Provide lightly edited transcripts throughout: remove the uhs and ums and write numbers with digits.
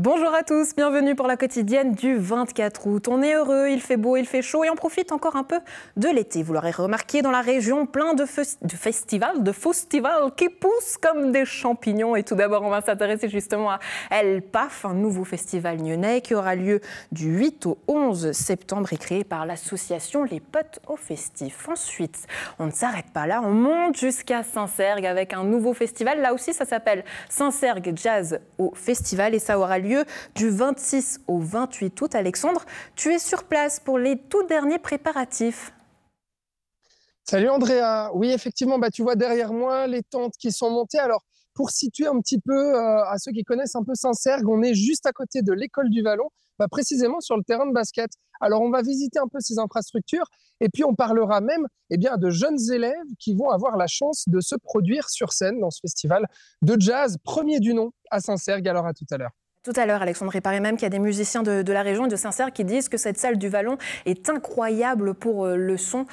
Bonjour à tous, bienvenue pour la quotidienne du 24 août. On est heureux, il fait beau, il fait chaud et on profite encore un peu de l'été. Vous l'aurez remarqué, dans la région, plein de festivals qui poussent comme des champignons. Et tout d'abord, on va s'intéresser justement à El Paf, un nouveau festival nyonnais qui aura lieu du 8 au 11 septembre et créé par l'association Les Potes au Festif. Ensuite, on ne s'arrête pas là, on monte jusqu'à Saint-Cergue avec un nouveau festival. Là aussi, ça s'appelle Saint-Cergue Jazz au Festival et ça aura lieu du 26 au 28 août. Alexandre, tu es sur place pour les tout derniers préparatifs. Salut Andrea, oui effectivement, tu vois derrière moi les tentes qui sont montées. Alors pour situer un petit peu à ceux qui connaissent un peu Saint-Cergue, on est juste à côté de l'école du Vallon, précisément sur le terrain de basket. Alors on va visiter un peu ces infrastructures et puis on parlera même de jeunes élèves qui vont avoir la chance de se produire sur scène dans ce festival de jazz, premier du nom à Saint-Cergue. Alors à tout à l'heure. Tout à l'heure, Alexandre, il paraît même qu'il y a des musiciens de la région et de Saint-Cergue qui disent que cette salle du Vallon est incroyable pour le son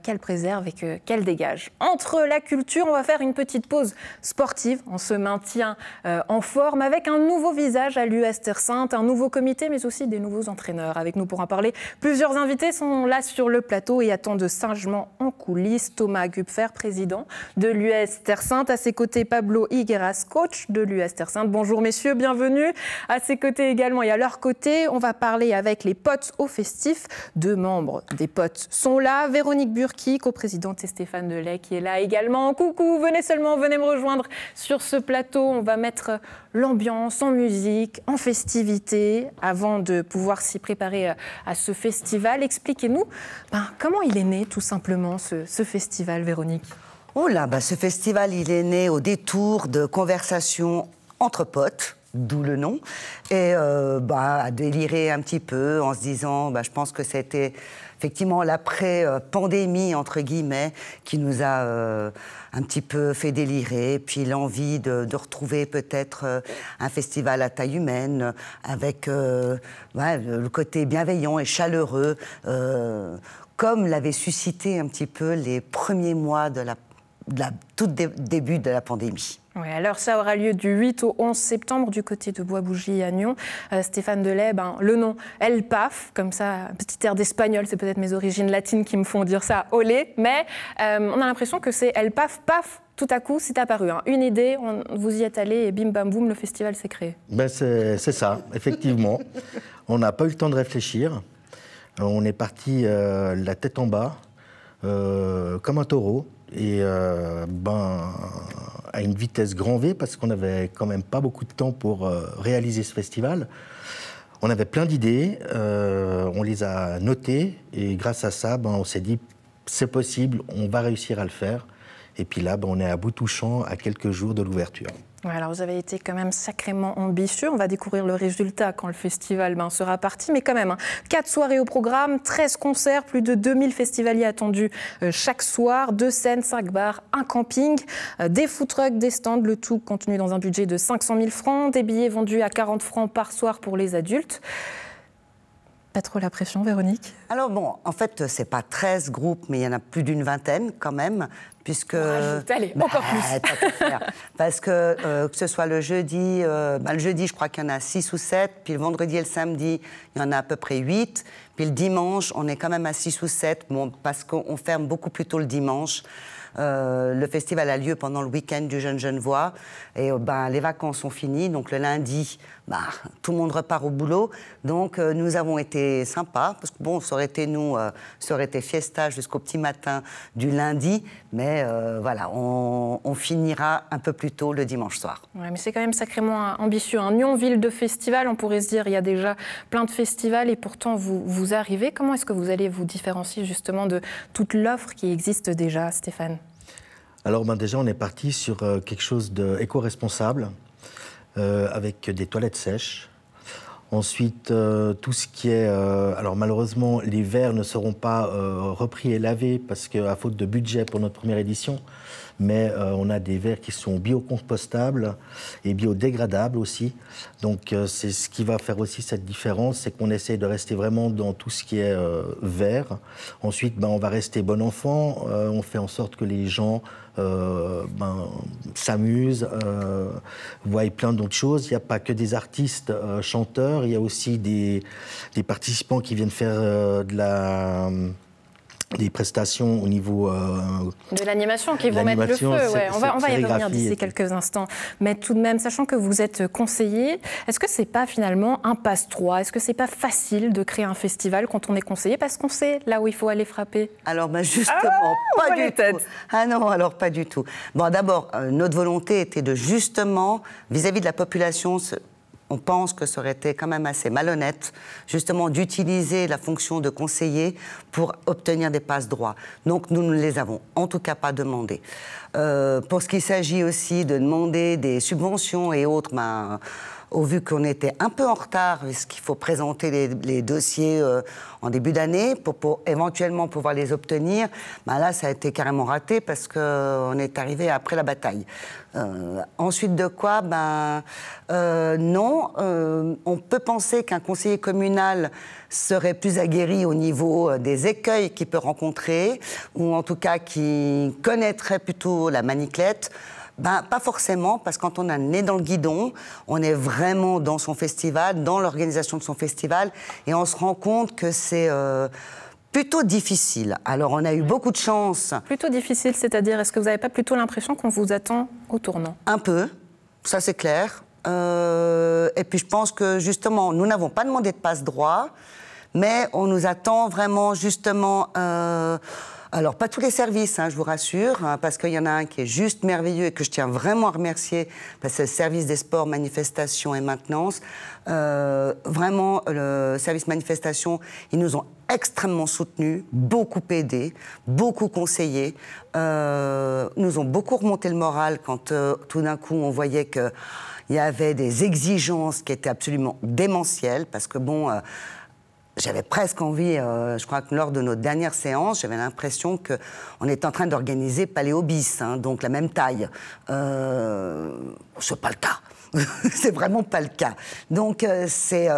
qu'elle préserve et qu'elle dégage. Entre la culture, on va faire une petite pause sportive. On se maintient en forme avec un nouveau visage à l'US Terre Sainte, un nouveau comité, mais aussi des nouveaux entraîneurs. Avec nous pour en parler, plusieurs invités sont là sur le plateau et attendent sagement en coulisses. Thomas Gupfer, président de l'US Terre Sainte. À ses côtés, Pablo Higueras, coach de l'US Terre Sainte. Bonjour messieurs, bienvenue. À ses côtés également et à leur côté, on va parler avec les Potes au Festif. Deux membres des Potes sont là. Véronique Burki, coprésidente, et Stéphane Delay qui est là également. Coucou, venez me rejoindre sur ce plateau. On va mettre l'ambiance en musique, en festivité, avant de pouvoir s'y préparer à ce festival. Expliquez-nous comment il est né tout simplement ce festival, Véronique. Oh là, ce festival, il est né au détour de conversations entre potes. D'où le nom, et à délirer un petit peu en se disant, je pense que c'était effectivement l'après-pandémie, entre guillemets, qui nous a un petit peu fait délirer, puis l'envie de retrouver peut-être un festival à taille humaine, avec le côté bienveillant et chaleureux, comme l'avait suscité un petit peu les premiers mois de tout début de la pandémie. Oui, alors ça aura lieu du 8 au 11 septembre du côté de Bois-Bougie à Nyon. Stéphane Delay, le nom El Paf, comme ça, un petit air d'espagnol, c'est peut-être mes origines latines qui me font dire ça, olé, mais on a l'impression que c'est El Paf, paf, tout à coup, c'est apparu. Une idée, vous y êtes allé et bim bam boum, le festival s'est créé. C'est ça, effectivement. On n'a pas eu le temps de réfléchir. On est parti la tête en bas, comme un taureau. Et à une vitesse grand V, parce qu'on n'avait quand même pas beaucoup de temps pour réaliser ce festival. On avait plein d'idées, on les a notées, et grâce à ça, on s'est dit, c'est possible, on va réussir à le faire. Et puis là, on est à bout touchant à quelques jours de l'ouverture. Ouais, alors vous avez été quand même sacrément ambitieux. On va découvrir le résultat quand le festival sera parti. Mais quand même, 4 soirées au programme, 13 concerts, plus de 2000 festivaliers attendus chaque soir, 2 scènes, 5 bars, un camping, des food trucks, des stands, le tout contenu dans un budget de 500 000 francs, des billets vendus à 40 francs par soir pour les adultes. Pas trop la pression, Véronique? Alors en fait, c'est pas 13 groupes, mais il y en a plus d'une vingtaine quand même, puisque... Allez, encore plus. Parce que ce soit le jeudi, le jeudi, je crois qu'il y en a 6 ou 7, puis le vendredi et le samedi, il y en a à peu près 8, puis le dimanche, on est quand même à 6 ou 7, parce qu'on ferme beaucoup plus tôt le dimanche. Le festival a lieu pendant le week-end du Jeune Genevois et les vacances sont finies, donc le lundi, tout le monde repart au boulot. Donc nous avons été sympas, parce que ça aurait été fiesta jusqu'au petit matin du lundi, mais on finira un peu plus tôt le dimanche soir. Ouais, mais c'est quand même sacrément ambitieux. Nyon, ville de festival, on pourrait se dire, il y a déjà plein de festivals et pourtant vous arrivez. Comment est-ce que vous allez vous différencier justement de toute l'offre qui existe déjà, Stéphane? Alors déjà, on est parti sur quelque chose d'éco-responsable, avec des toilettes sèches. Ensuite, tout ce qui est... alors malheureusement, les verres ne seront pas repris et lavés parce qu'à faute de budget pour notre première édition, mais on a des verres qui sont biocompostables et biodégradables aussi. Donc c'est ce qui va faire aussi cette différence, c'est qu'on essaie de rester vraiment dans tout ce qui est verre. Ensuite, on va rester bon enfant, on fait en sorte que les gens s'amusent, voient plein d'autres choses. Il n'y a pas que des artistes chanteurs, il y a aussi des participants qui viennent faire des prestations au niveau... de l'animation, qui vont mettre le feu. Ouais. On va y revenir d'ici quelques instants. Mais tout de même, sachant que vous êtes conseiller, est-ce que ce n'est pas finalement un passe-droit? Est-ce que ce n'est pas facile de créer un festival quand on est conseiller parce qu'on sait là où il faut aller frapper? Alors justement, pas du tout. Ah non, alors pas du tout. Bon, d'abord, notre volonté était de justement, vis-à-vis de la population... On pense que ça aurait été quand même assez malhonnête, justement, d'utiliser la fonction de conseiller pour obtenir des passe-droits. Donc, nous ne les avons en tout cas pas demandés. Pour ce qui s'agit aussi de demander des subventions et autres, au vu qu'on était un peu en retard, puisqu'il faut présenter les dossiers en début d'année pour éventuellement pouvoir les obtenir, là, ça a été carrément raté parce qu'on est arrivé après la bataille. Ensuite de quoi, non, on peut penser qu'un conseiller communal serait plus aguerri au niveau des écueils qu'il peut rencontrer, ou en tout cas qui connaîtrait plutôt la maniclette. Pas forcément, parce que quand on a le nez dans le guidon, on est vraiment dans son festival, dans l'organisation de son festival, et on se rend compte que c'est plutôt difficile. Alors, on a eu beaucoup de chance. Plutôt difficile, c'est-à-dire, est-ce que vous n'avez pas plutôt l'impression qu'on vous attend au tournant? Un peu, ça c'est clair. Et puis, je pense que, justement, nous n'avons pas demandé de passe-droit, mais on nous attend vraiment, justement... Alors, pas tous les services, je vous rassure, parce qu'il y en a un qui est juste merveilleux et que je tiens vraiment à remercier, c'est le service des sports, manifestations et maintenance. Vraiment, le service manifestation, ils nous ont extrêmement soutenus, beaucoup aidés, beaucoup conseillés, nous ont beaucoup remonté le moral quand tout d'un coup on voyait qu'il y avait des exigences qui étaient absolument démentielles, parce que j'avais presque envie, je crois que lors de notre dernière séance, j'avais l'impression qu'on était en train d'organiser Paléo bis, donc la même taille. C'est pas le cas. C'est vraiment pas le cas. Donc c'est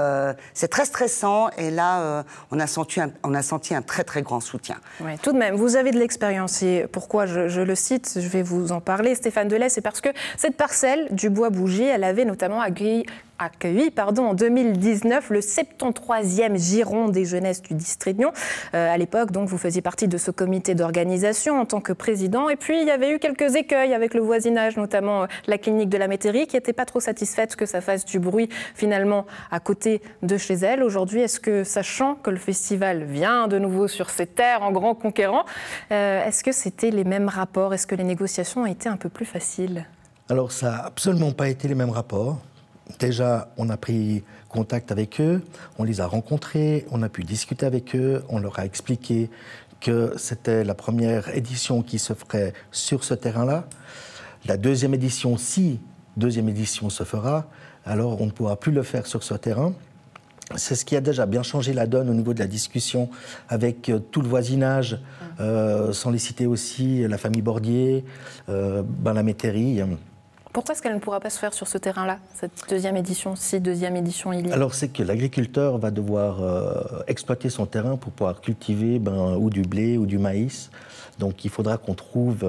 très stressant et là on a senti un très très grand soutien. Ouais, tout de même, vous avez de l'expérience et pourquoi je le cite, je vais vous en parler, Stéphane Delay, c'est parce que cette parcelle du Bois Bougie, elle avait notamment accueilli en 2019 le 73e Giron des jeunesses du district Nyon. À l'époque, donc, vous faisiez partie de ce comité d'organisation en tant que président. Et puis, il y avait eu quelques écueils avec le voisinage, notamment la clinique de la Métairie, qui n'était pas trop satisfaite que ça fasse du bruit, finalement, à côté de chez elle. Aujourd'hui, est-ce que, sachant que le festival vient de nouveau sur ses terres en grand conquérant, est-ce que c'était les mêmes rapports? Est-ce que les négociations ont été un peu plus faciles? Alors, ça n'a absolument pas été les mêmes rapports. Déjà, on a pris contact avec eux, on les a rencontrés, on a pu discuter avec eux, on leur a expliqué que c'était la première édition qui se ferait sur ce terrain-là. La deuxième édition, si deuxième édition se fera, alors on ne pourra plus le faire sur ce terrain. C'est ce qui a déjà bien changé la donne au niveau de la discussion avec tout le voisinage, sans les citer aussi la famille Bordier, la Métairie. Pourquoi est-ce qu'elle ne pourra pas se faire sur ce terrain-là, cette deuxième édition, si deuxième édition il y a? Alors c'est que l'agriculteur va devoir exploiter son terrain pour pouvoir cultiver ou du blé ou du maïs. Donc il faudra qu'on trouve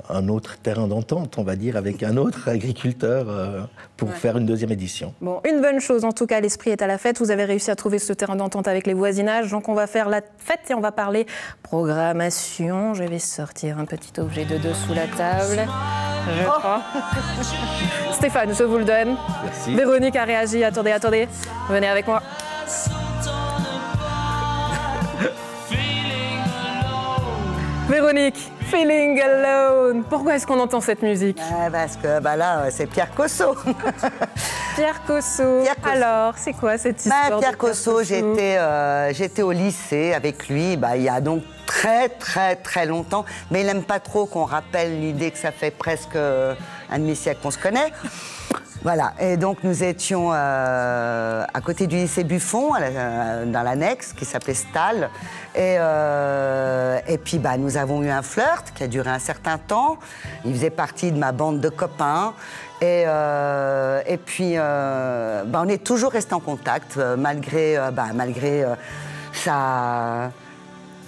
un autre terrain d'entente, on va dire, avec un autre agriculteur pour faire une deuxième édition. Bon, une bonne chose, en tout cas, l'esprit est à la fête. Vous avez réussi à trouver ce terrain d'entente avec les voisinages. Donc on va faire la fête et on va parler programmation. Je vais sortir un petit objet de dessous la table. Je crois. Stéphane, je vous le donne. Merci. Véronique a réagi. Attendez. Venez avec moi. Véronique, Feeling Alone. Pourquoi est-ce qu'on entend cette musique? Parce que là, c'est Pierre Cosso. Pierre Cosso. Alors, c'est quoi cette histoire? Pierre Cosso, j'étais au lycée avec lui, il y a donc très très très longtemps, mais il n'aime pas trop qu'on rappelle l'idée que ça fait presque un demi-siècle qu'on se connaît. Voilà, et donc nous étions à côté du lycée Buffon, dans l'annexe, qui s'appelait Stahl. Et puis nous avons eu un flirt qui a duré un certain temps. Il faisait partie de ma bande de copains. Et puis, on est toujours restés en contact, malgré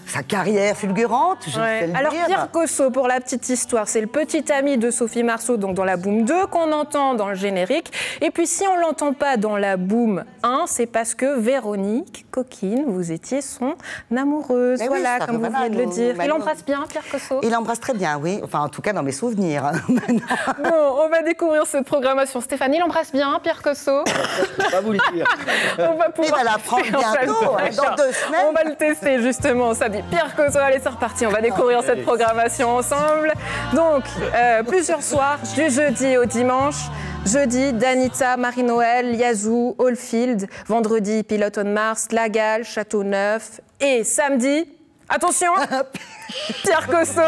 sa carrière fulgurante, je sais le Alors dire. Pierre Cosso, pour la petite histoire, c'est le petit ami de Sophie Marceau, donc dans la Boom 2, qu'on entend dans le générique. Et puis si on ne l'entend pas dans la Boom 1, c'est parce que Véronique Coquine, vous étiez son amoureuse. Mais voilà, oui, comme vous venez de le dire. Il embrasse bien, Pierre Cosso? Il embrasse très bien, oui. Enfin, en tout cas, dans mes souvenirs. Bon, on va découvrir cette programmation. Stéphane, il embrasse bien, Pierre Cosso? Je peux pas vous le dire. On va pouvoir... Il va l'apprendre bientôt, dans 2 semaines. On va le tester, justement, ça dit Pierre Cosso. Allez, c'est reparti, on va découvrir cette programmation ensemble. Donc, plusieurs soirs, du jeudi au dimanche. Jeudi, Danita, Marie-Noël, Yazoo, Oldfield. Vendredi, Pilote on Mars, La Gale, Châteauneuf. Et samedi, attention, Pierre Cosso.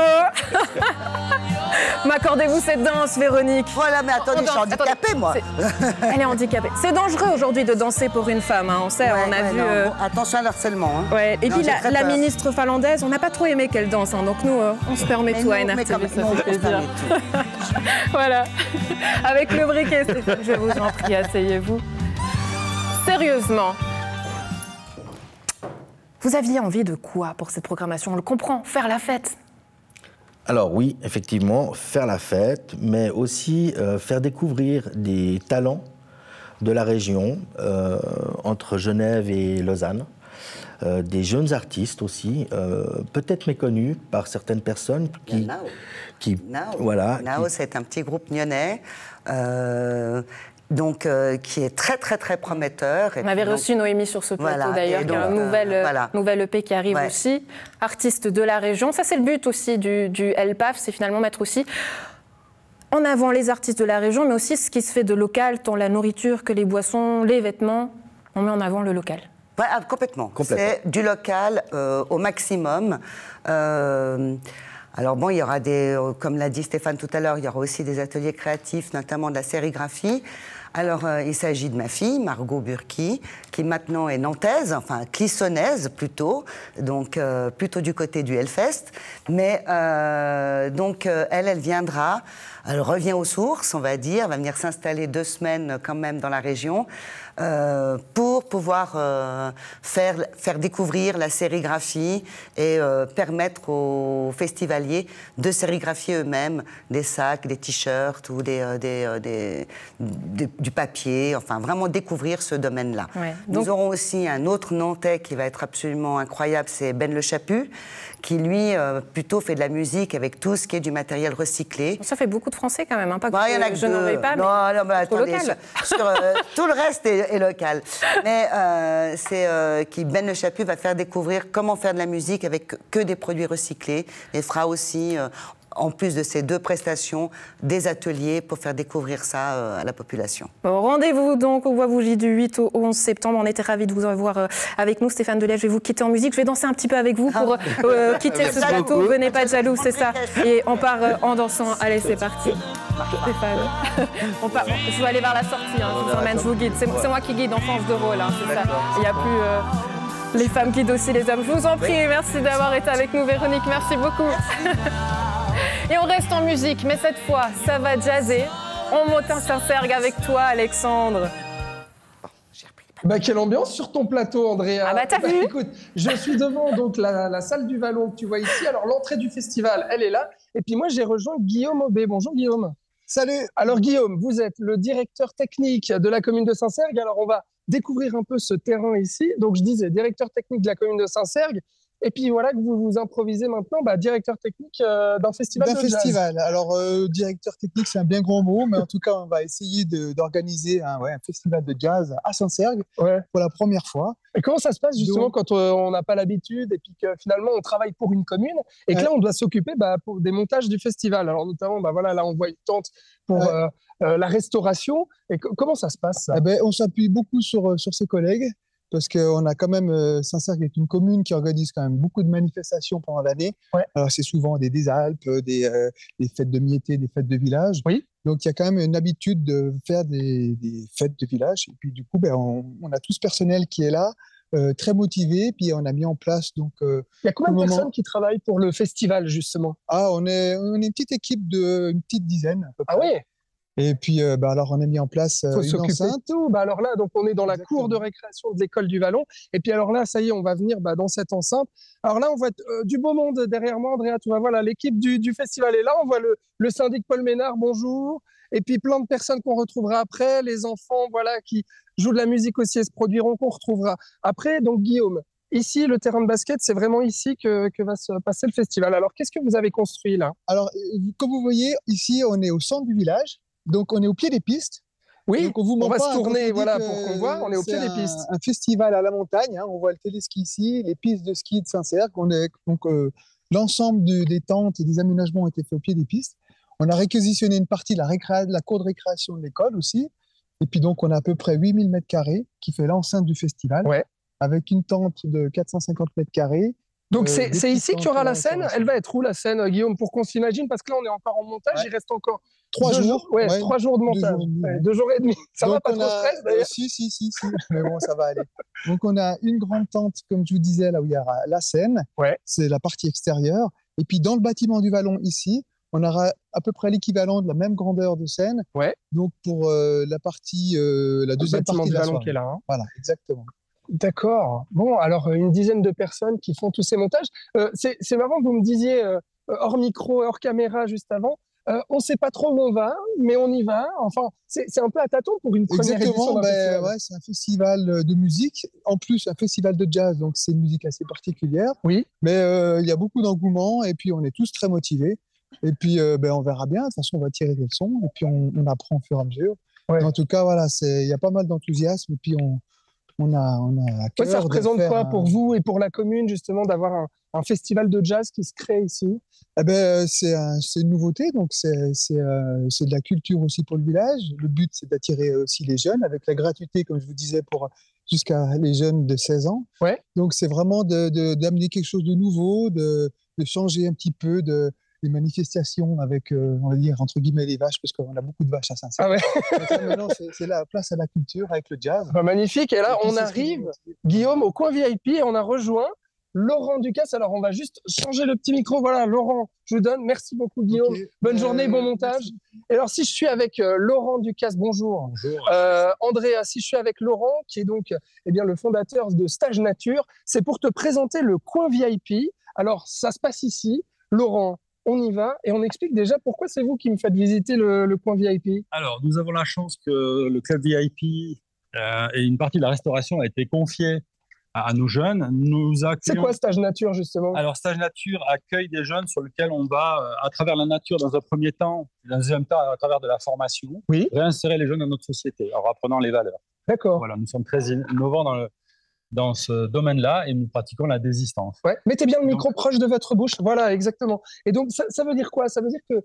M'accordez-vous cette danse, Véronique? Voilà, mais attendez, je suis handicapée, moi. Elle est handicapée. C'est dangereux aujourd'hui de danser pour une femme, hein. On sait, on a vu... Bon, attention à l'harcèlement. Hein. Ouais. Et Non, puis j'ai très la peur. ministre finlandaise, on n'a pas trop aimé qu'elle danse, hein. Donc nous, on se permet tout à NRTV, ça fait plaisir. Voilà. Avec le briquet, Stéphane, je vous en prie, asseyez-vous. Sérieusement, vous aviez envie de quoi pour cette programmation? On le comprend, faire la fête. Alors oui, effectivement, faire la fête, mais aussi faire découvrir des talents de la région, entre Genève et Lausanne, des jeunes artistes aussi, peut-être méconnus par certaines personnes Nao, c'est un petit groupe nyonnais. Qui est très, très, très prometteur. On avait reçu Noémie sur ce plateau d'ailleurs, qui a un nouvel EP qui arrive aussi. Artiste de la région. Ça, c'est le but aussi du LPAF, c'est finalement mettre aussi en avant les artistes de la région, mais aussi ce qui se fait de local, tant la nourriture que les boissons, les vêtements. On met en avant le local. Ouais, complètement. C'est du local au maximum. Alors bon, il y aura comme l'a dit Stéphane tout à l'heure, il y aura aussi des ateliers créatifs, notamment de la sérigraphie. Alors, il s'agit de ma fille, Margot Burki, qui maintenant est nantaise, enfin clissonnaise plutôt, donc plutôt du côté du Hellfest. Mais elle viendra, elle revient aux sources, on va dire, elle va venir s'installer 2 semaines quand même dans la région pour pouvoir faire découvrir la sérigraphie et permettre aux festivaliers de sérigraphier eux-mêmes des sacs, des t-shirts ou du papier, enfin vraiment découvrir ce domaine-là. Ouais, Nous aurons aussi un autre Nantais qui va être absolument incroyable, c'est Ben Le Chaput, qui lui plutôt fait de la musique avec tout ce qui est du matériel recyclé. Ça fait beaucoup de Français quand même, hein. Pas que il y en a que je n'en veux pas, mais attendez, local. Tout le reste est local. Mais Ben Le Chaput va faire découvrir comment faire de la musique avec que des produits recyclés et fera aussi en plus de ces 2 prestations, des ateliers pour faire découvrir ça à la population. Bon, rendez-vous donc au Bois Bougie du 8 au 11 septembre. On était ravis de vous avoir avec nous, Stéphane Delège. Je vais vous quitter en musique. Je vais danser un petit peu avec vous pour quitter ce plateau. Venez pas de jaloux, c'est ça. Et on part en dansant. Allez, c'est parti. Stéphane. Je vais aller vers la sortie. Hein. Je vous emmène, je vous guide. C'est moi qui guide en change de rôle. Hein, c'est ça. Il n'y a plus les femmes qui guident aussi les hommes. Je vous en prie. Merci d'avoir été avec nous, Véronique. Merci beaucoup. Et on reste en musique, mais cette fois, ça va jazzer. On monte un Saint-Sergue avec toi, Alexandre. Quelle ambiance sur ton plateau, Andrea. Ah t'as vu. Écoute, je suis devant donc la salle du Vallon que tu vois ici. Alors l'entrée du festival, elle est là. Et puis moi, j'ai rejoint Guillaume Aubé. Bonjour Guillaume. Salut. Alors Guillaume, vous êtes le directeur technique de la commune de Saint-Sergue. Alors on va découvrir un peu ce terrain ici. Donc je disais directeur technique de la commune de Saint-Sergue. Et puis voilà que vous vous improvisez maintenant directeur technique d'un festival de jazz. Alors, directeur technique, c'est un bien grand mot, mais en tout cas, on va essayer d'organiser un festival de jazz à Saint-Sergue pour la première fois. Et comment ça se passe justement quand on n'a pas l'habitude et puis que finalement on travaille pour une commune et que là on doit s'occuper pour des montages du festival. Alors notamment, là on voit une tente pour la restauration. Et comment ça se passe ça? On s'appuie beaucoup sur ses collègues. Parce qu'on a quand même, Saint-Sergue est une commune qui organise quand même beaucoup de manifestations pendant l'année. Alors c'est souvent des Alpes, des fêtes de mi-été, des fêtes de village. Oui. Donc, il y a quand même une habitude de faire des fêtes de village. Et puis, du coup, on a tout ce personnel qui est là, très motivé. Puis, on a mis en place. Donc, il y a combien de personnes qui travaillent pour le festival, justement? On est une petite équipe une petite dizaine, à peu près. Ah oui? Et puis, alors, on a mis en place faut une s'occuper enceinte. de tout. Alors là, donc, on est dans la cour de récréation de l'école du Vallon. Et puis, alors là, ça y est, on va venir dans cette enceinte. Alors là, on voit du beau monde derrière moi, Andrea. Tu vois, voilà, l'équipe du festival est là. On voit le syndic Paul Ménard, bonjour. Et puis, plein de personnes qu'on retrouvera après. Les enfants, voilà, qui jouent de la musique aussi et se produiront, qu'on retrouvera après. Donc, Guillaume, ici, le terrain de basket, c'est vraiment ici que va se passer le festival. Alors, qu'est-ce que vous avez construit là? Alors, comme vous voyez, ici, on est au centre du village. Donc, on est au pied des pistes. Oui, donc on va se tourner voilà, pour qu'on voit. On est au pied des pistes. Un festival à la montagne. Hein. On voit le téléski ici, les pistes de ski de Saint-Cergue. L'ensemble des tentes et des aménagements ont été faits au pied des pistes. On a réquisitionné une partie de la cour de récréation de l'école aussi. Et puis, donc, on a à peu près 8000 m² qui fait l'enceinte du festival, avec une tente de 450 m². Donc, c'est ici qu'il y aura la scène. Elle va être où, la scène, Guillaume, pour qu'on s'imagine? Parce que là, on est encore en montage. Il reste encore 3 jours. 3 jours de montage. 2 jours et demi. Ça va pas trop stress, d'ailleurs? Si. Mais bon, ça va aller. Donc, on a une grande tente, comme je vous disais, là où il y a la scène. C'est la partie extérieure. Et puis, dans le bâtiment du Vallon, ici, on aura à peu près l'équivalent de la même grandeur de scène. Donc, pour la partie, la deuxième partie du Vallon qui est là. Hein. Voilà, exactement. D'accord. Bon, alors une dizaine de personnes qui font tous ces montages. C'est marrant que vous me disiez, hors micro, hors caméra, juste avant, on ne sait pas trop où on va, mais on y va. Enfin, c'est un peu à tâtons pour une première édition d'un festival. C'est un festival de musique, en plus un festival de jazz, donc c'est une musique assez particulière. Oui. Mais il y a beaucoup d'engouement et puis on est tous très motivés. Et puis on verra bien, de toute façon on va tirer des leçons et puis on apprend au fur et à mesure. En tout cas, voilà, il y a pas mal d'enthousiasme et puis on a à cœur ça représente quoi pour vous et pour la commune, justement, d'avoir un festival de jazz qui se crée ici? C'est une nouveauté, donc c'est de la culture aussi pour le village. Le but, c'est d'attirer aussi les jeunes, avec la gratuité, comme je vous disais, jusqu'à les jeunes de 16 ans. Donc c'est vraiment d'amener quelque chose de nouveau, de changer un petit peu des manifestations avec, on va dire, entre guillemets, les vaches, parce qu'on a beaucoup de vaches à Saint-Cergue. Maintenant, c'est la place à la culture avec le jazz. Magnifique. Et là, on arrive, Guillaume, au coin VIP, et on a rejoint Laurent Ducasse. Alors, on va juste changer le petit micro. Voilà, Laurent, je vous donne. Merci beaucoup, Guillaume. Bonne journée, bon montage. Merci. Et alors, si je suis avec Laurent Ducasse, bonjour. Bonjour. Andrea, si je suis avec Laurent, qui est donc le fondateur de Stage Nature, c'est pour te présenter le coin VIP. Alors, ça se passe ici. Laurent, on y va et on explique déjà pourquoi c'est vous qui me faites visiter le coin VIP. Alors, nous avons la chance que le club VIP et une partie de la restauration a été confiée à nos jeunes. C'est quoi Stage Nature, justement? Alors, Stage Nature accueille des jeunes sur lesquels on va, à travers la nature, dans un premier temps, dans un deuxième temps, à travers de la formation, réinsérer les jeunes dans notre société, en apprenant les valeurs. D'accord. Voilà, nous sommes très innovants dans ce domaine-là et nous pratiquons la désistance. Mettez bien le micro proche de votre bouche. Voilà, exactement. Et donc, ça veut dire quoi? Ça veut dire que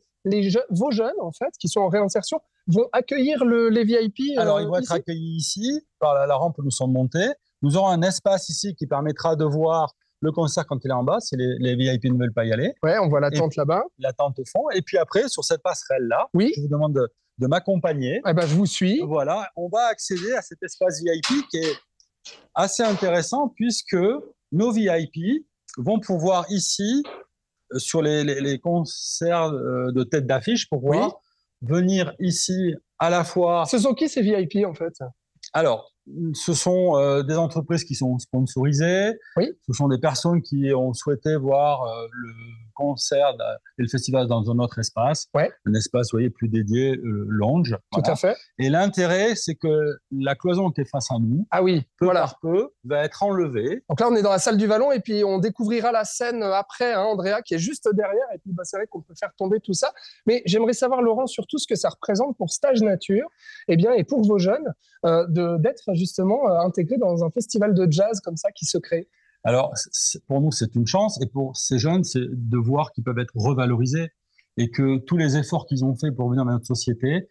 vos jeunes, en fait, qui sont en réinsertion, vont accueillir les VIP Alors, ils vont être accueillis ici, par la rampe où nous sommes montés. Nous aurons un espace ici qui permettra de voir le concert quand il est en bas, si les VIP ne veulent pas y aller. On voit la tente là-bas. La tente au fond. Et puis après, sur cette passerelle-là, je vous demande de m'accompagner. Je vous suis. Voilà, on va accéder à cet espace VIP qui est assez intéressant puisque nos VIP vont pouvoir ici, sur les concerts de tête d'affiche, pouvoir venir ici à la fois... Ce sont qui ces VIP en fait? Alors, ce sont des entreprises qui sont sponsorisées, ce sont des personnes qui ont souhaité voir le concert et le festival dans un autre espace, un espace, vous voyez, plus dédié, lounge. Tout à fait. Et l'intérêt, c'est que la cloison qui est face à nous, peu par peu, va être enlevée. Donc là, on est dans la salle du Vallon et puis on découvrira la scène après, Andrea, qui est juste derrière. Et puis, c'est vrai qu'on peut faire tomber tout ça. Mais j'aimerais savoir, Laurent, surtout ce que ça représente pour Stage Nature et pour vos jeunes, d'être justement intégrés dans un festival de jazz comme ça qui se crée. Alors, pour nous, c'est une chance. Et pour ces jeunes, c'est de voir qu'ils peuvent être revalorisés et que tous les efforts qu'ils ont faits pour venir dans notre société,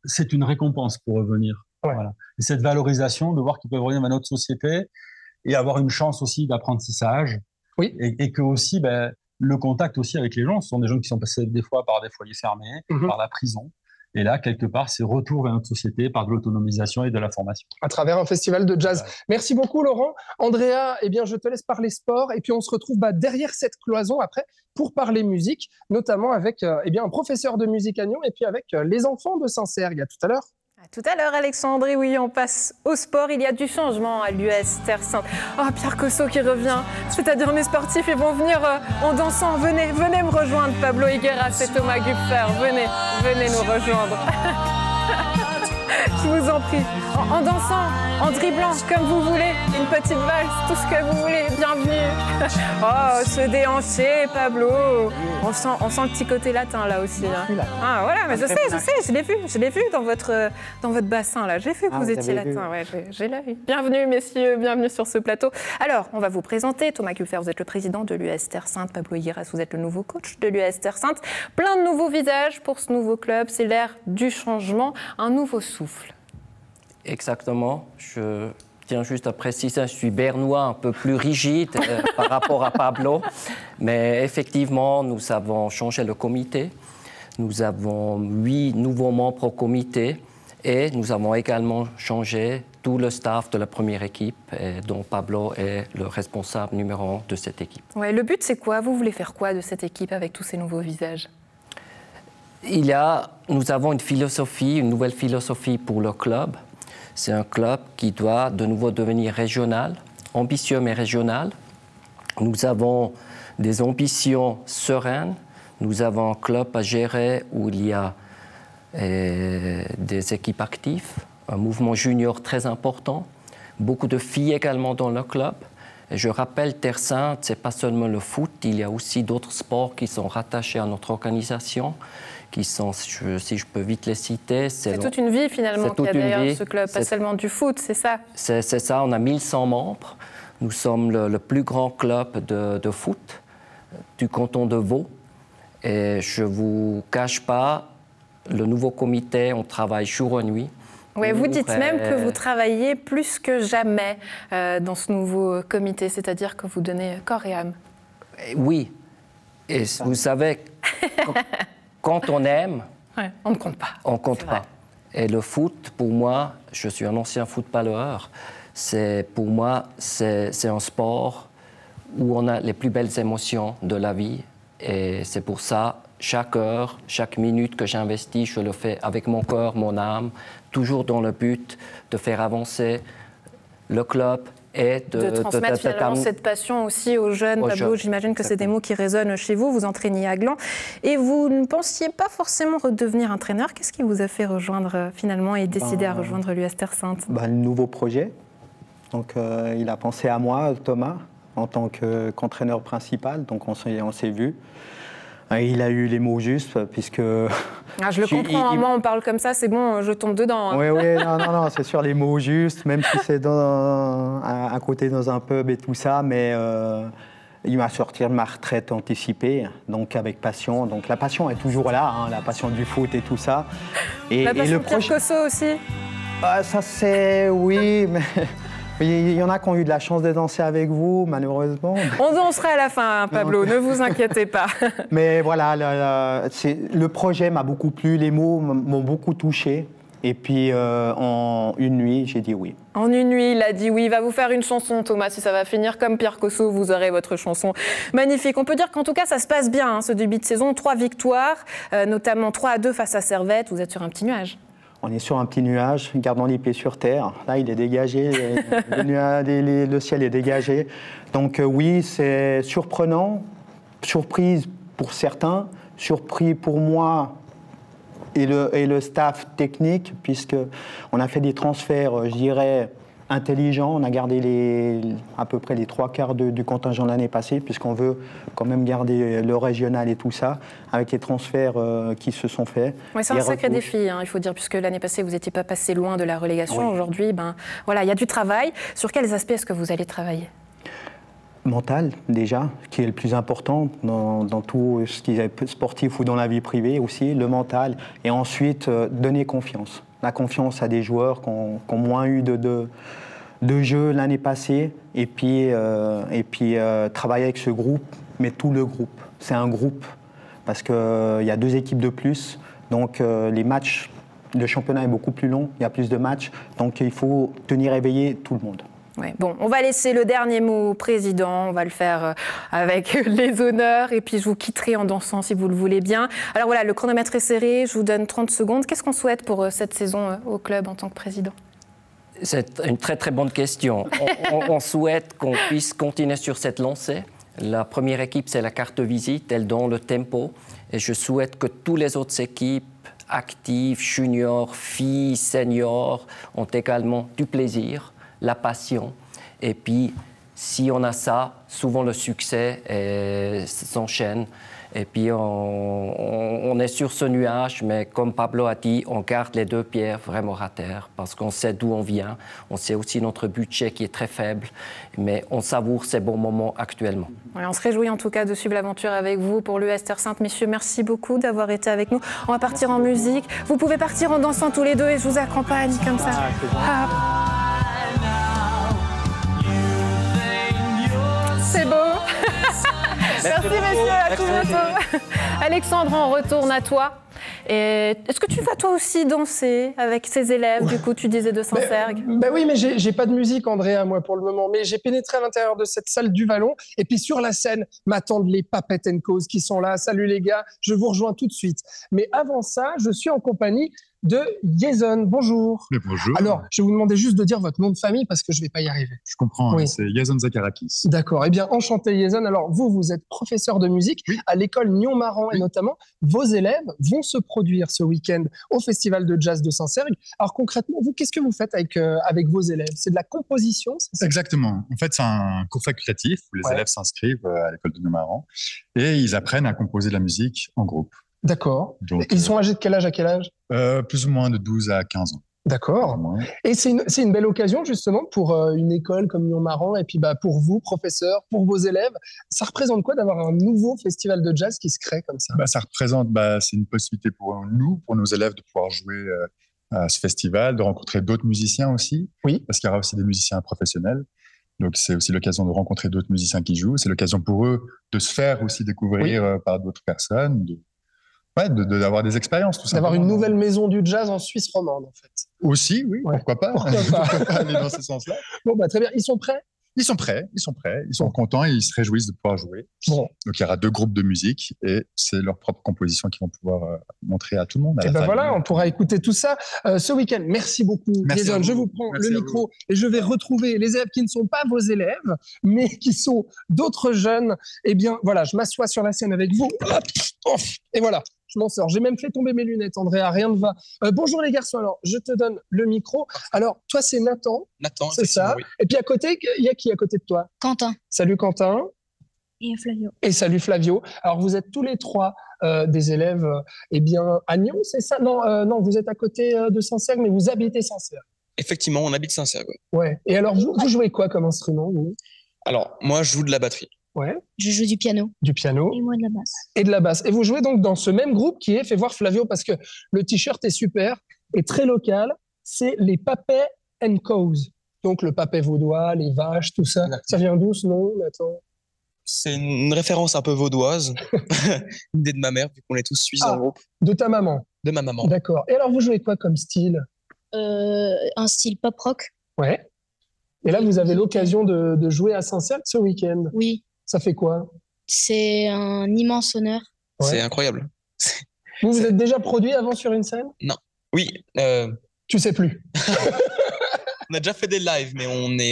c'est une récompense pour revenir. Voilà. Et cette valorisation, de voir qu'ils peuvent revenir dans notre société et avoir une chance aussi d'apprentissage. Et que aussi, le contact aussi avec les gens. Ce sont des gens qui sont passés des fois par des foyers fermés, par la prison. Et là, quelque part, c'est retour vers notre société par de l'autonomisation et de la formation. À travers un festival de jazz. Ouais. Merci beaucoup, Laurent. Andrea, eh bien, je te laisse parler sport. Et puis, on se retrouve derrière cette cloison après pour parler musique, notamment avec eh bien, un professeur de musique à Nyon et puis avec les enfants de Saint-Cergue. À tout à l'heure. À tout à l'heure, Alexandre. Et oui, on passe au sport. Il y a du changement à l'US Terre Sainte. Oh, Pierre Cosso qui revient. C'est-à-dire, mes sportifs, ils vont venir en dansant. Venez me rejoindre, Pablo Higueras et Thomas Gupfer. Venez nous rejoindre. Je vous en prie. En dansant, en dribblant, comme vous voulez. Une petite valse, tout ce que vous voulez. Bienvenue. Oh, se déhancher, Pablo. On sent le petit côté latin, là aussi. Là. Ah, voilà, mais je sais, je l'ai vu dans votre bassin, là. J'ai vu que vous étiez latin. Ouais, j'ai l'œil. Bienvenue, messieurs, bienvenue sur ce plateau. Alors, on va vous présenter. Thomas Gupfer, vous êtes le président de l'US Terre Sainte. Pablo Higueras, vous êtes le nouveau coach de l'US Terre Sainte. Plein de nouveaux visages pour ce nouveau club. C'est l'ère du changement, un nouveau souffle. Exactement. Je tiens juste à préciser, je suis bernois un peu plus rigide par rapport à Pablo. Mais effectivement, nous avons changé le comité. Nous avons 8 nouveaux membres au comité. Et nous avons également changé tout le staff de la première équipe, dont Pablo est le responsable numéro 1 de cette équipe. Ouais, le but, c'est quoi? Vous voulez faire quoi de cette équipe avec tous ces nouveaux visages? Nous avons une nouvelle philosophie pour le club. C'est un club qui doit de nouveau devenir régional, ambitieux mais régional. Nous avons des ambitions sereines. Nous avons un club à gérer où il y a des équipes actives, un mouvement junior très important, beaucoup de filles également dans le club. Et je rappelle, Terre Sainte, ce n'est pas seulement le foot, il y a aussi d'autres sports qui sont rattachés à notre organisation, qui sont, si je peux vite les citer... C'est toute une vie finalement qu'il y a derrière ce club, pas seulement du foot, c'est ça? C'est ça, on a 1100 membres. Nous sommes le plus grand club de foot du canton de Vaud. Et je ne vous cache pas, le nouveau comité, on travaille jour et nuit. Oui, vous dites même que vous travaillez plus que jamais dans ce nouveau comité, c'est-à-dire que vous donnez corps et âme. Oui. Et vous savez... Quand on aime, ouais, on ne compte pas. On ne compte pas. Et le foot, pour moi, je suis un ancien footballeur, pour moi, c'est un sport où on a les plus belles émotions de la vie. Et c'est pour ça, chaque heure, chaque minute que j'investis, je le fais avec mon cœur, mon âme, toujours dans le but de faire avancer le club. Et de transmettre finalement cette passion aussi aux jeunes. Pablo, j'imagine que c'est des mots qui résonnent chez vous. Vous entraîniez à Gland et vous ne pensiez pas forcément redevenir entraîneur. Qu'est-ce qui vous a fait rejoindre finalement et décider à rejoindre l'US Terre Sainte? Le nouveau projet. Donc il a pensé à moi, Thomas, en tant qu'entraîneur principal. Donc on s'est vu. Il a eu les mots justes, puisque... Ah, je le comprends, moi on parle comme ça, c'est bon, je tombe dedans. Oui, non, c'est sûr, les mots justes, même si c'est à côté dans un pub et tout ça, mais il m'a sorti de ma retraite anticipée, donc avec passion. Donc la passion est toujours là, hein, la passion du foot et tout ça. La passion de Pierre Cosso aussi? Ça c'est... oui, mais... Il y en a qui ont eu de la chance de danser avec vous, malheureusement. On dansera à la fin, hein, Pablo, ne vous inquiétez pas. Mais voilà, le projet m'a beaucoup plu, les mots m'ont beaucoup touché. Et puis, en une nuit, j'ai dit oui. En une nuit, il a dit oui. Il va vous faire une chanson, Thomas. Si ça va finir comme Pierre Cosso, vous aurez votre chanson. Magnifique. On peut dire qu'en tout cas, ça se passe bien, hein, ce début de saison. 3 victoires, notamment 3-2 face à Servette. Vous êtes sur un petit nuage. On est sur un petit nuage, gardant les pieds sur terre. Là, il est dégagé, le ciel est dégagé. Donc oui, c'est surprenant, surprise pour certains, surpris pour moi et le staff technique, puisqu'on a fait des transferts, je dirais, intelligents. On a gardé à peu près les 3/4 du contingent de l'année passée, puisqu'on veut quand même garder le régional et tout ça, avec les transferts qui se sont faits. Oui, c'est un sacré défi, hein, il faut dire, puisque l'année passée, vous n'étiez pas passé loin de la relégation. Oui. Aujourd'hui, voilà, il y a du travail. Sur quels aspects est-ce que vous allez travailler ? Mental, déjà, qui est le plus important dans tout ce qui est sportif ou dans la vie privée aussi, le mental. Et ensuite, donner confiance. La confiance à des joueurs qui ont moins eu de jeu l'année passée. Et puis travailler avec ce groupe, mais tout le groupe. c'est un groupe, parce qu'il y a 2 équipes de plus, donc les matchs, le championnat est beaucoup plus long, il y a plus de matchs, donc il faut tenir éveillé tout le monde. Ouais, bon, on va laisser le dernier mot au président, on va le faire avec les honneurs et puis je vous quitterai en dansant si vous le voulez bien. Alors voilà, le chronomètre est serré, je vous donne 30 secondes. Qu'est-ce qu'on souhaite pour cette saison au club en tant que président ? C'est une très très bonne question. On souhaite qu'on puisse continuer sur cette lancée. La première équipe, c'est la carte de visite, elle donne le tempo et je souhaite que toutes les autres équipes actives, juniors, filles, seniors, ont également du plaisir, la passion. Et puis, si on a ça, souvent le succès s'enchaîne. Et puis, on est sur ce nuage, mais comme Pablo a dit, on garde les 2 pierres vraiment à terre parce qu'on sait d'où on vient. On sait aussi notre budget qui est très faible, mais on savoure ces bons moments actuellement. Ouais, on se réjouit en tout cas de suivre l'aventure avec vous pour l'US Terre Sainte. Messieurs, merci beaucoup d'avoir été avec nous. On va partir en musique. Vous pouvez partir en dansant tous les 2 et je vous accompagne comme ça. C'est beau. Merci messieurs, à tout bientôt. Alexandre, on retourne à toi. Est-ce que tu vas toi aussi danser avec ces élèves, du coup tu disais de Saint-Sergue? Oui, mais j'ai pas de musique, Andrea, moi pour le moment, mais j'ai pénétré à l'intérieur de cette salle du Vallon et puis sur la scène m'attendent les Papet & Cause qui sont là. Salut les gars, je vous rejoins tout de suite. Mais avant ça, je suis en compagnie de Jason. Bonjour. Mais bonjour. Alors, je vais vous demander juste de dire votre nom de famille parce que je vais pas y arriver. Je comprends, oui. C'est Jason Zakarakis. D'accord. Eh bien, enchanté Jason. Alors, vous êtes professeur de musique à l'école Nyon-Marans et notamment, vos élèves vont se produire ce week-end au Festival de Jazz de Saint-Sergue. Alors, concrètement, vous, qu'est-ce que vous faites avec vos élèves? C'est de la composition, c'est ça? Exactement. En fait, c'est un cours facultatif où les élèves s'inscrivent à l'école de Nyon-Marans et ils apprennent à composer de la musique en groupe. D'accord. Donc, ils sont âgés de quel âge à quel âge? Plus ou moins de 12 à 15 ans. D'accord. Et c'est une belle occasion justement pour une école comme Nyon-Marans et puis pour vous, professeurs, pour vos élèves. Ça représente quoi d'avoir un nouveau festival de jazz qui se crée comme ça? Ça représente, c'est une possibilité pour nous, pour nos élèves, de pouvoir jouer à ce festival, de rencontrer d'autres musiciens aussi. Oui. Parce qu'il y aura aussi des musiciens professionnels. Donc, c'est aussi l'occasion de rencontrer d'autres musiciens qui jouent. C'est l'occasion pour eux de se faire aussi découvrir par d'autres personnes, d'avoir des expériences, tout ça. D'avoir une nouvelle maison du jazz en Suisse romande, en fait. Aussi, oui, pourquoi pas. Pourquoi pas aller dans ce sens-là. Bon, très bien. Ils sont prêts? Ils sont prêts. Ils sont contents et ils se réjouissent de pouvoir jouer. Bon. Donc, il y aura 2 groupes de musique et c'est leur propre composition qu'ils vont pouvoir montrer à tout le monde. Et voilà, on pourra écouter tout ça ce week-end. Merci beaucoup, Jason. Je vous prends le micro et je vais retrouver les élèves qui ne sont pas vos élèves, mais qui sont d'autres jeunes. Eh bien, voilà, je m'assois sur la scène avec vous. Hop, et voilà. Je m'en sors. J'ai même fait tomber mes lunettes, Andrea. Rien ne va. Bonjour les garçons. Alors, je te donne le micro. Alors, toi, c'est Nathan. Nathan, c'est ça. Oui. Et puis à côté, il y a qui à côté de toi? Quentin. Salut Quentin. Et Flavio. Et salut Flavio. Alors, vous êtes tous les 3 des élèves, à Nyon, c'est ça? Non, vous êtes à côté de Saint-Sergue, mais vous habitez Saint-Sergue. Effectivement, on habite Saint-Sergue. Ouais. Et alors, vous jouez quoi comme instrument, vous? Alors, moi, je joue de la batterie. Ouais. Je joue du piano. Du piano. Et moi de la basse. Et de la basse. Et vous jouez donc dans ce même groupe qui est, fais voir Flavio, parce que le t-shirt est super et très local, c'est les Papet & Cause. Donc le papet vaudois, les vaches, tout ça. Ça vient d'où ce nom, Nathan? C'est une référence un peu vaudoise, une idée de ma mère, vu qu'on est tous suisses en groupe. De ta maman? De ma maman. D'accord. Et alors vous jouez quoi comme style? Un style pop-rock. Ouais. Et là, vous avez l'occasion de jouer à Saint-Sergue ce week-end. Oui. Ça fait quoi? C'est un immense honneur. Ouais. C'est incroyable. Vous êtes déjà produit avant sur une scène? Non. Oui. Tu sais plus. On a déjà fait des lives, mais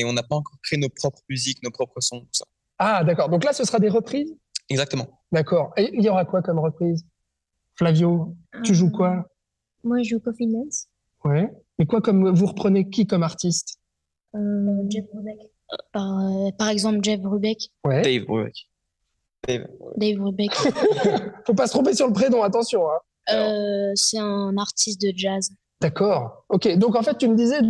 on n'a pas encore créé nos propres musiques, nos propres sons, tout ça. Ah, d'accord. Donc là, ce sera des reprises? Exactement. D'accord. Et il y aura quoi comme reprise? Flavio, tu joues quoi? Moi, je joue Coffin Dance. Ouais. Et quoi comme vous reprenez qui comme artiste? Jeff Brubeck. Par exemple, Jeff Brubeck. Ouais. Dave Brubeck. Dave Brubeck. Faut pas se tromper sur le prénom, attention. Hein. C'est un artiste de jazz. D'accord. Ok. Donc en fait, tu me disais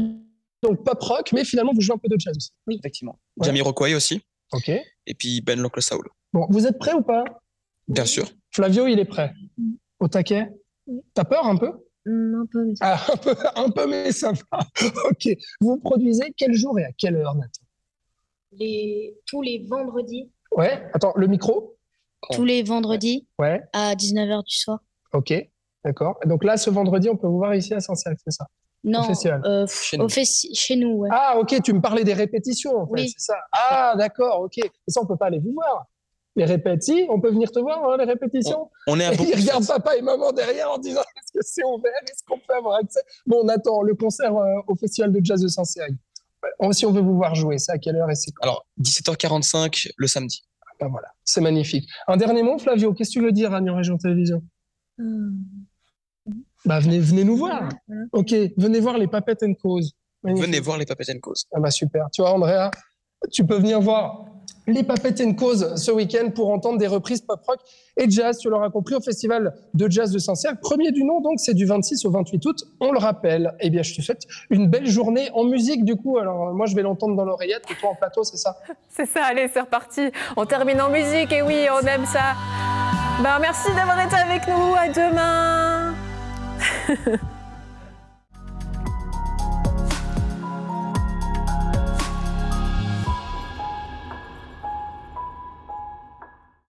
donc pop rock, mais finalement vous jouez un peu de jazz aussi. Oui, effectivement. Ouais. Jamiroquai aussi. Ok. Et puis Ben l'Oncle Saul. Bon, vous êtes prêts ou pas? Bien sûr. Flavio, il est prêt. Au taquet? Oui. T'as peur un peu? Un peu, mais ça va. Ah, un peu, mais ça va. Ok. Vous produisez quel jour et à quelle heure, Nathan? Tous les vendredis. Ouais. Attends, le micro? tous les vendredis Ouais, à 19h du soir. ok, d'accord. Donc là, ce vendredi, on peut vous voir ici à Saint-Cergue, c'est ça? Non, festival. chez nous, ouais. Ah, ok, tu me parlais des répétitions, en fait, Oui. c'est ça. Ah, d'accord, ok. Mais ça, on peut pas aller vous voir. Les répétitions, on peut venir te voir, hein, les répétitions? On est à Et beaucoup. ils regardent papa et maman derrière en disant est-ce que c'est ouvert? Est-ce qu'on peut avoir accès? Bon, on attend le concert au Festival de Jazz de Saint-Cergue. Si on veut vous voir jouer, c'est à quelle heure et c'est quand? Alors, 17h45 le samedi. Ben voilà, c'est magnifique. Un dernier mot, Flavio, qu'est-ce que tu veux dire à Nyon Région Télévision? Bah, venez nous voir. Ok, venez voir les Papettes and Cause. Magnifique. Venez voir les Papettes and Cause. Ah bah super. Tu vois, Andrea, tu peux venir voir les Papettes and Cause ce week-end pour entendre des reprises pop-rock et jazz, tu l'auras compris, au Festival de Jazz de Saint-Cergue. Premier du nom, donc, c'est du 26 au 28 août, on le rappelle. Eh bien, je te souhaite une belle journée en musique, du coup. Alors, moi, je vais l'entendre dans l'oreillette et toi en plateau, c'est ça? C'est ça, allez, c'est reparti. On termine en musique, et oui, on aime ça. Ben, merci d'avoir été avec nous, à demain.